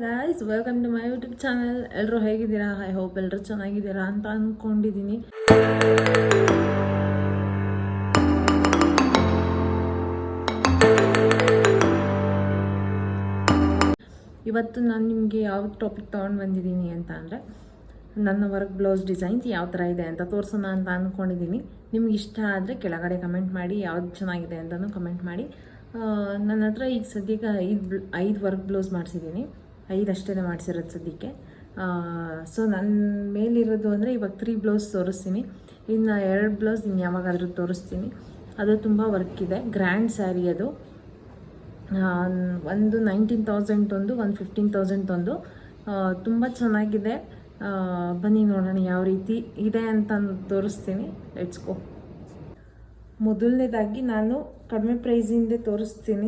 Guys, welcome to my YouTube channel. ಎಲ್ಲರೂ ಹೇಗಿದ್ದೀರಾ? I hope ಎಲ್ಲರೂ ಚೆನ್ನಾಗಿದ್ದೀರಾ ಅಂತ ಅಂದ್ಕೊಂಡಿದ್ದೀನಿ. ಇವತ್ತು ನಾನು ನಿಮಗೆ ಯಾವ ಟಾಪಿಕ್ ತೊಗೊಂಡು ಬಂದಿದ್ದೀನಿ ಅಂತ ಅಂದರೆ, ನನ್ನ ವರ್ಕ್ ಬ್ಲೌಸ್ ಡಿಸೈನ್ಸ್ ಯಾವ ಥರ ಇದೆ ಅಂತ ತೋರಿಸೋಣ ಅಂತ ಅಂದ್ಕೊಂಡಿದ್ದೀನಿ. ನಿಮ್ಗೆ ಇಷ್ಟ ಆದರೆ ಕೆಳಗಡೆ ಕಮೆಂಟ್ ಮಾಡಿ, ಯಾವ್ದು ಚೆನ್ನಾಗಿದೆ ಅಂತಲೂ ಕಮೆಂಟ್ ಮಾಡಿ. ನನ್ನ ಹತ್ರ ಈಗ ಸದ್ಯಕ್ಕೆ ಐದು ವರ್ಕ್ ಬ್ಲೌಸ್ ಮಾಡಿಸಿದ್ದೀನಿ. 5 ಅಷ್ಟೇ ಮಾಡಿಸಿರೋದು ಸದ್ಯಕ್ಕೆ. ಸೊ ನನ್ನ ಮೇಲಿರೋದು ಅಂದರೆ ಇವಾಗ 3 ಬ್ಲೌಸ್ ತೋರಿಸ್ತೀನಿ. ಇನ್ನು 2 ಬ್ಲೌಸ್ ಇನ್ನು ಯಾವಾಗಾದರೂ ತೋರಿಸ್ತೀನಿ. ಅದು ತುಂಬ ವರ್ಕ್ ಇದೆ, ಗ್ರ್ಯಾಂಡ್ ಸ್ಯಾರಿ ಅದು. ಒಂದು 19,000 ಒಂದು 15,000 ಒಂದು. ತುಂಬ ಚೆನ್ನಾಗಿದೆ. ಬನ್ನಿ ನೋಡೋಣ ಯಾವ ರೀತಿ ಇದೆ ಅಂತ ತೋರಿಸ್ತೀನಿ. Let's go. ಮೊದಲನೇದಾಗಿ ನಾನು ಕಡಿಮೆ ಪ್ರೈಸಿಂದ ತೋರಿಸ್ತೀನಿ.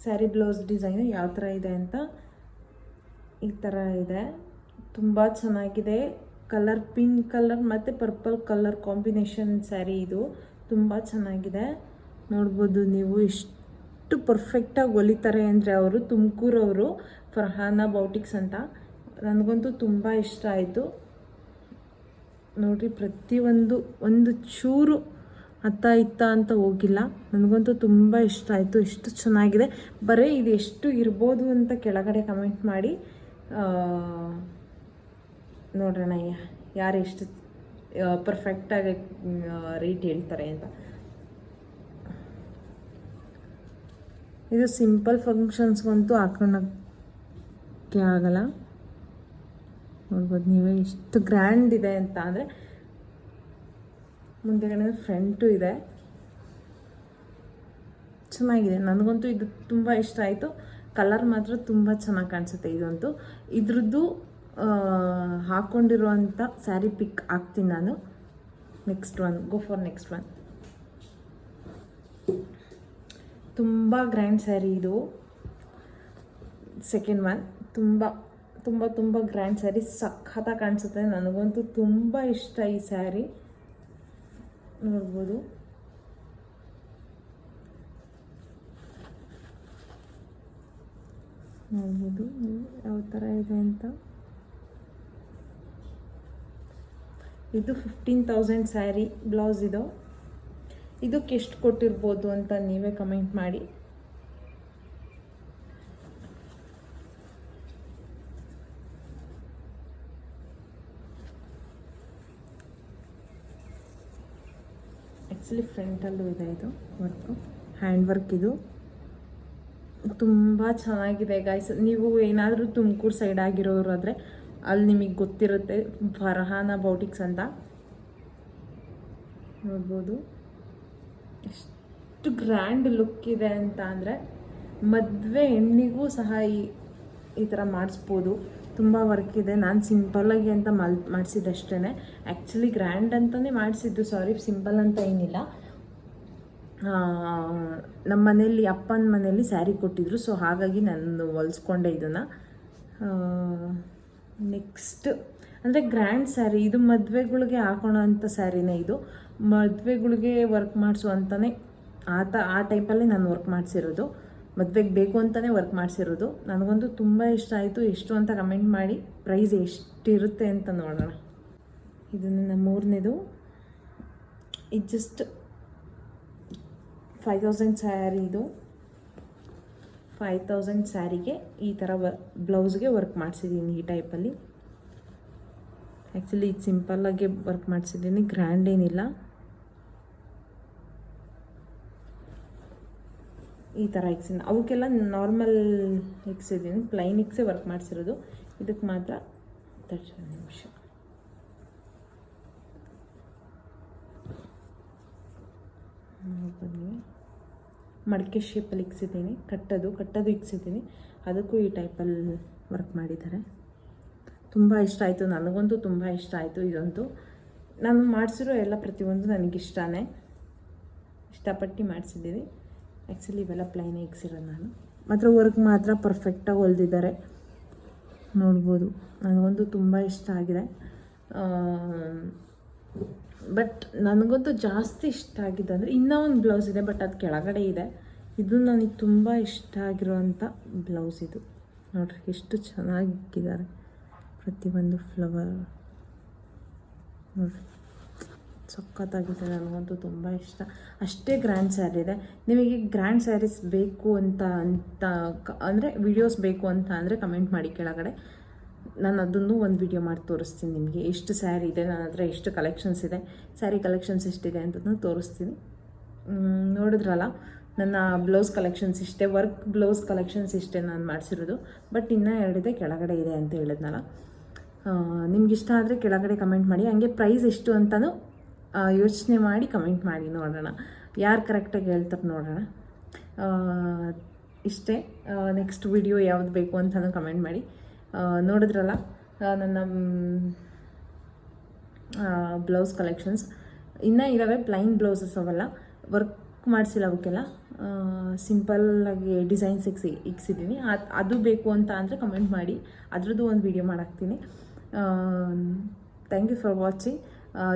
ಸ್ಯಾರಿ ಬ್ಲೌಸ್ ಡಿಸೈನು ಯಾವ ಥರ ಇದೆ ಅಂತ. ಈ ಥರ ಇದೆ, ತುಂಬ ಚೆನ್ನಾಗಿದೆ. ಕಲರ್ ಪಿಂಕ್ ಕಲರ್ ಮತ್ತು ಪರ್ಪಲ್ ಕಲರ್ ಕಾಂಬಿನೇಷನ್ ಸ್ಯಾರಿ ಇದು. ತುಂಬ ಚೆನ್ನಾಗಿದೆ, ನೋಡ್ಬೋದು ನೀವು. ಎಷ್ಟು ಪರ್ಫೆಕ್ಟಾಗಿ ಹೊಲಿತಾರೆ ಅಂದರೆ ಅವರು ತುಮಕೂರವರು, ಫರ್ಹಾನಾ ಬೌಟಿಕ್ಸ್ ಅಂತ. ನನಗಂತೂ ತುಂಬ ಇಷ್ಟ ಆಯಿತು. ನೋಡಿರಿ, ಪ್ರತಿಯೊಂದು ಒಂದು ಚೂರು ಅತ್ತ ಇತ್ತ ಅಂತ ಹೋಗಿಲ್ಲ. ನನಗಂತೂ ತುಂಬ ಇಷ್ಟ ಆಯಿತು. ಎಷ್ಟು ಚೆನ್ನಾಗಿದೆ. ಬರೀ ಇದು ಎಷ್ಟು ಇರ್ಬೋದು ಅಂತ ಕೆಳಗಡೆ ಕಮೆಂಟ್ ಮಾಡಿ ನೋಡೋಣ ಯಾರು ಎಷ್ಟು ಪರ್ಫೆಕ್ಟಾಗಿ ರೇಟ್ ಹೇಳ್ತಾರೆ ಅಂತ. ಇದು ಸಿಂಪಲ್ ಫಂಕ್ಷನ್ಸ್ಗಂತೂ ಹಾಕೊಳ್ಳೋಕ್ಕೆ ಆಗಲ್ಲ. ನೋಡ್ಬೋದು ನೀವೇ ಎಷ್ಟು ಗ್ರ್ಯಾಂಡ್ ಇದೆ ಅಂತ. ಅಂದರೆ ಮುಂದೆಗಡೆ ಫ್ರಂಟು ಇದೆ, ಚೆನ್ನಾಗಿದೆ. ನನಗಂತೂ ಇದು ತುಂಬ ಇಷ್ಟ ಆಯಿತು. ಕಲರ್ ಮಾತ್ರ ತುಂಬ ಚೆನ್ನಾಗಿ ಕಾಣಿಸುತ್ತೆ ಇದಂತೂ. ಇದ್ರದ್ದು ಹಾಕ್ಕೊಂಡಿರುವಂಥ ಸ್ಯಾರಿ ಪಿಕ್ ಹಾಕ್ತೀನಿ ನಾನು. Next one, go for next one. ತುಂಬ ಗ್ರ್ಯಾಂಡ್ ಸ್ಯಾರಿ ಇದು. ಸೆಕೆಂಡ್ ಒನ್ ತುಂಬ ತುಂಬ ತುಂಬ ಗ್ರ್ಯಾಂಡ್ ಸ್ಯಾರಿ, ಸಖತ್ತಾಗಿ ಕಾಣಿಸುತ್ತೆ. ನನಗಂತೂ ತುಂಬ ಇಷ್ಟ ಈ ಸ್ಯಾರಿ. ನೋಡ್ಬೋದು, ನೋಡ್ಬೋದು ಯಾವ ಥರ ಇದೆ ಅಂತ. ಇದು 15,000 ಸ್ಯಾರಿ ಬ್ಲೌಸ್ ಇದು. ಇದಕ್ಕೆ ಎಷ್ಟು ಕೊಟ್ಟಿರ್ಬೋದು ಅಂತ ನೀವೇ ಕಮೆಂಟ್ ಮಾಡಿ. ಆ್ಯಕ್ಚುಲಿ ಫ್ರಂಟಲ್ಲೂ ಇದೆ ಇದು ವರ್ಕು, ಹ್ಯಾಂಡ್ ವರ್ಕ್ ಇದು. ತುಂಬ ಚೆನ್ನಾಗಿದೆ ಗೈಸ್. ನೀವು ಏನಾದರೂ ತುಮಕೂರು ಸೈಡ್ ಆಗಿರೋರು ಆದರೆ ಅಲ್ಲಿ ನಿಮಗೆ ಗೊತ್ತಿರುತ್ತೆ, ಫರ್ಹಾನಾ ಬೌಟಿಕ್ಸ್ ಅಂತ. ನೋಡ್ಬೋದು ಎಷ್ಟು ಗ್ರ್ಯಾಂಡ್ ಲುಕ್ ಇದೆ ಅಂತ. ಅಂದರೆ ಮದುವೆ ಹೆಣ್ಣಿಗೂ ಸಹ ಈ ಥರ ಮಾಡಿಸ್ಬೋದು. ತುಂಬ ವರ್ಕ್ ಇದೆ. ನಾನು ಸಿಂಪಲ್ಲಾಗಿ ಅಂತ ಮಾಡಿಸಿದ್ದಷ್ಟೇ. ಆ್ಯಕ್ಚುಲಿ ಗ್ರ್ಯಾಂಡ್ ಅಂತಲೇ ಮಾಡಿಸಿದ್ದು, ಸಾರಿ, ಸಿಂಪಲ್ ಅಂತ ಏನಿಲ್ಲ. ನಮ್ಮ ಮನೆಯಲ್ಲಿ, ಅಪ್ಪನ ಮನೆಯಲ್ಲಿ ಸ್ಯಾರಿ ಕೊಟ್ಟಿದ್ರು, ಸೊ ಹಾಗಾಗಿ ನಾನು ಹೊಲಿಸ್ಕೊಂಡೆ ಇದನ್ನು. ನೆಕ್ಸ್ಟ್ ಅಂದರೆ ಗ್ರ್ಯಾಂಡ್ ಸ್ಯಾರಿ ಇದು. ಮದುವೆಗಳಿಗೆ ಹಾಕೋಣೋ ಅಂಥ ಸ್ಯಾರಿನೇ ಇದು. ಮದುವೆಗಳಿಗೆ ವರ್ಕ್ ಮಾಡಿಸುವಂತಲೇ ಆ ಟೈಪಲ್ಲಿ ನಾನು ವರ್ಕ್ ಮಾಡಿಸಿರೋದು. ಮದುವೆಗೆ ಬೇಕು ಅಂತಲೇ ವರ್ಕ್ ಮಾಡಿಸಿರೋದು. ನನಗಂತೂ ತುಂಬ ಇಷ್ಟ ಆಯಿತು. ಎಷ್ಟು ಅಂತ ಕಮೆಂಟ್ ಮಾಡಿ. ಪ್ರೈಸ್ ಎಷ್ಟಿರುತ್ತೆ ಅಂತ ನೋಡೋಣ. ಇದು ನನ್ನ ಮೂರನೇದು. ಇದು ಜಸ್ಟ್ 5,000 ಸ್ಯಾರಿ ಇದು. 5,000 ಸ್ಯಾರಿಗೆ ಈ ಥರ ಬ್ಲೌಸ್ಗೆ ವರ್ಕ್ ಮಾಡಿಸಿದ್ದೀನಿ ಈ ಟೈಪಲ್ಲಿ. ಆ್ಯಕ್ಚುಲಿ ಇದು ಸಿಂಪಲ್ಲಾಗೆ ವರ್ಕ್ ಮಾಡಿಸಿದ್ದೀನಿ, ಗ್ರ್ಯಾಂಡ್ ಏನಿಲ್ಲ. ಈ ಥರ ಎಕ್ಸಿನ ಅವಕ್ಕೆಲ್ಲ ನಾರ್ಮಲ್ ಎಕ್ಸಿದ್ದೀನಿ, ಪ್ಲೈನ್ ಎಕ್ಸೇ ವರ್ಕ್ ಮಾಡಿಸಿರೋದು. ಇದಕ್ಕೆ ಮಾತ್ರ 30 ನಿಮಿಷ. ಬನ್ನಿ, ಮಡಿಕೆ ಶೇಪಲ್ಲಿ ಇಕ್ಸಿದ್ದೀನಿ. ಕಟ್ಟೋದು ಇಕ್ಸಿದ್ದೀನಿ. ಅದಕ್ಕೂ ಈ ಟೈಪಲ್ಲಿ ವರ್ಕ್ ಮಾಡಿದ್ದಾರೆ. ತುಂಬ ಇಷ್ಟ ಆಯಿತು. ನನಗಂತೂ ತುಂಬ ಇಷ್ಟ ಆಯಿತು ಇದಂತೂ. ನಾನು ಮಾಡಿಸಿರೋ ಎಲ್ಲ ಪ್ರತಿಯೊಂದು ನನಗಿಷ್ಟನೇ, ಇಷ್ಟಪಟ್ಟು ಮಾಡಿಸಿದ್ದೀನಿ. ಆ್ಯಕ್ಚುಲಿ ಇವೆಲ್ಲ ಪ್ಲೈನೇ ಇಕ್ಸಿರೋದು ನಾನು. ಮಾತ್ರ ವರ್ಕ್ ಮಾತ್ರ ಪರ್ಫೆಕ್ಟಾಗಿ ಹೊಲ್ದಿದ್ದಾರೆ. ನೋಡ್ಬೋದು, ನನಗಂತೂ ತುಂಬ ಇಷ್ಟ ಆಗಿದೆ. ಬಟ್ ನನಗಂತೂ ಜಾಸ್ತಿ ಇಷ್ಟ ಆಗಿದೆ ಅಂದರೆ ಇನ್ನೂ ಒಂದು ಬ್ಲೌಸ್ ಇದೆ, ಬಟ್ ಅದು ಕೆಳಗಡೆ ಇದೆ. ಇದು ನನಗೆ ತುಂಬ ಇಷ್ಟ ಆಗಿರೋವಂಥ ಬ್ಲೌಸ್ ಇದು. ನೋಡಿರಿ ಎಷ್ಟು ಚೆನ್ನಾಗಿ ಇಕ್ಕಿದ್ದಾರೆ ಪ್ರತಿಯೊಂದು ಫ್ಲವರ್ ನೋಡಿರಿ, ಸಖತ್ತಾಗಿದೆ. ನನಗಂತೂ ತುಂಬ ಇಷ್ಟ. ಅಷ್ಟೇ ಗ್ರ್ಯಾಂಡ್ ಸ್ಯಾರಿ ಇದೆ. ನಿಮಗೆ ಗ್ರ್ಯಾಂಡ್ ಸ್ಯಾರೀಸ್ ಬೇಕು ಅಂತ ಅಂದರೆ ವಿಡಿಯೋಸ್ ಬೇಕು ಅಂತ ಅಂದರೆ ಕಮೆಂಟ್ ಮಾಡಿ ಕೆಳಗಡೆ. ನಾನು ಅದನ್ನು ಒಂದು ವಿಡಿಯೋ ಮಾಡಿ ತೋರಿಸ್ತೀನಿ ನಿಮಗೆ. ಎಷ್ಟು ಸ್ಯಾರಿ ಇದೆ ನನ್ನ ಹತ್ರ, ಎಷ್ಟು ಕಲೆಕ್ಷನ್ಸ್ ಇದೆ, ಸ್ಯಾರಿ ಕಲೆಕ್ಷನ್ಸ್ ಎಷ್ಟಿದೆ ಅಂತಂದು ತೋರಿಸ್ತೀನಿ. ನೋಡಿದ್ರಲ್ಲ, ನನ್ನ ಬ್ಲೌಸ್ ಕಲೆಕ್ಷನ್ಸ್ ಇಷ್ಟೇ, ವರ್ಕ್ ಬ್ಲೌಸ್ ಕಲೆಕ್ಷನ್ಸ್ ಇಷ್ಟೇ ನಾನು ಮಾಡಿಸಿರೋದು. ಬಟ್ ಇನ್ನೂ ಎರಡಿದೆ, ಕೆಳಗಡೆ ಇದೆ ಅಂತ ಹೇಳಿದ್ನಲ್ಲ. ನಿಮ್ಗೆ ಇಷ್ಟ ಆದರೆ ಕೆಳಗಡೆ ಕಮೆಂಟ್ ಮಾಡಿ. ಹಂಗೆ ಪ್ರೈಸ್ ಎಷ್ಟು ಅಂತಲೂ ಯೋಚನೆ ಮಾಡಿ ಕಮೆಂಟ್ ಮಾಡಿ, ನೋಡೋಣ ಯಾರು ಕರೆಕ್ಟಾಗಿ ಹೇಳ್ತಾರೆ ನೋಡೋಣ. ಇಷ್ಟೇ. ನೆಕ್ಸ್ಟ್ ವಿಡಿಯೋ ಯಾವ್ದು ಬೇಕು ಅಂತಲೂ ಕಮೆಂಟ್ ಮಾಡಿ. ನೋಡಿದ್ರಲ್ಲ ನನ್ನ ಬ್ಲೌಸ್ ಕಲೆಕ್ಷನ್ಸ್ ಇನ್ನೂ ಇದ್ದಾವೆ. ಪ್ಲೈನ್ ಬ್ಲೌಸಸ್ ಅವೆಲ್ಲ ವರ್ಕ್ ಮಾಡಿಸಿಲ್ಲ, ಅವಕ್ಕೆಲ್ಲ ಸಿಂಪಲ್ಲಾಗಿ ಡಿಸೈನ್ಸ್ ಇಕ್ಸಿದ್ದೀನಿ. ಅದು ಬೇಕು ಅಂತ ಅಂದರೆ ಕಮೆಂಟ್ ಮಾಡಿ, ಅದ್ರದ್ದು ಒಂದು ವಿಡಿಯೋ ಮಾಡಾಕ್ತೀನಿ. Thank you for watching.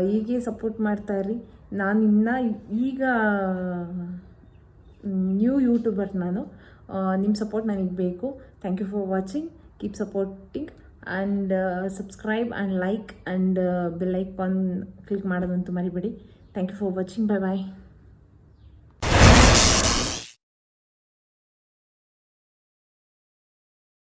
ಹೀಗೆ ಸಪೋರ್ಟ್ ಮಾಡ್ತಾಯಿರಿ. ನಾನು ಇನ್ನೂ ಈಗ ನ್ಯೂ ಯೂಟ್ಯೂಬರ್ ನಾನು. ನಿಮ್ಮ ಸಪೋರ್ಟ್ ನನಗೆ ಬೇಕು. Thank you for watching. Keep supporting and subscribe and like and bell icon click ಮಾಡೋದಂತೂ ಮರಿಬೇಡಿ. Thank you for watching. Bye bye.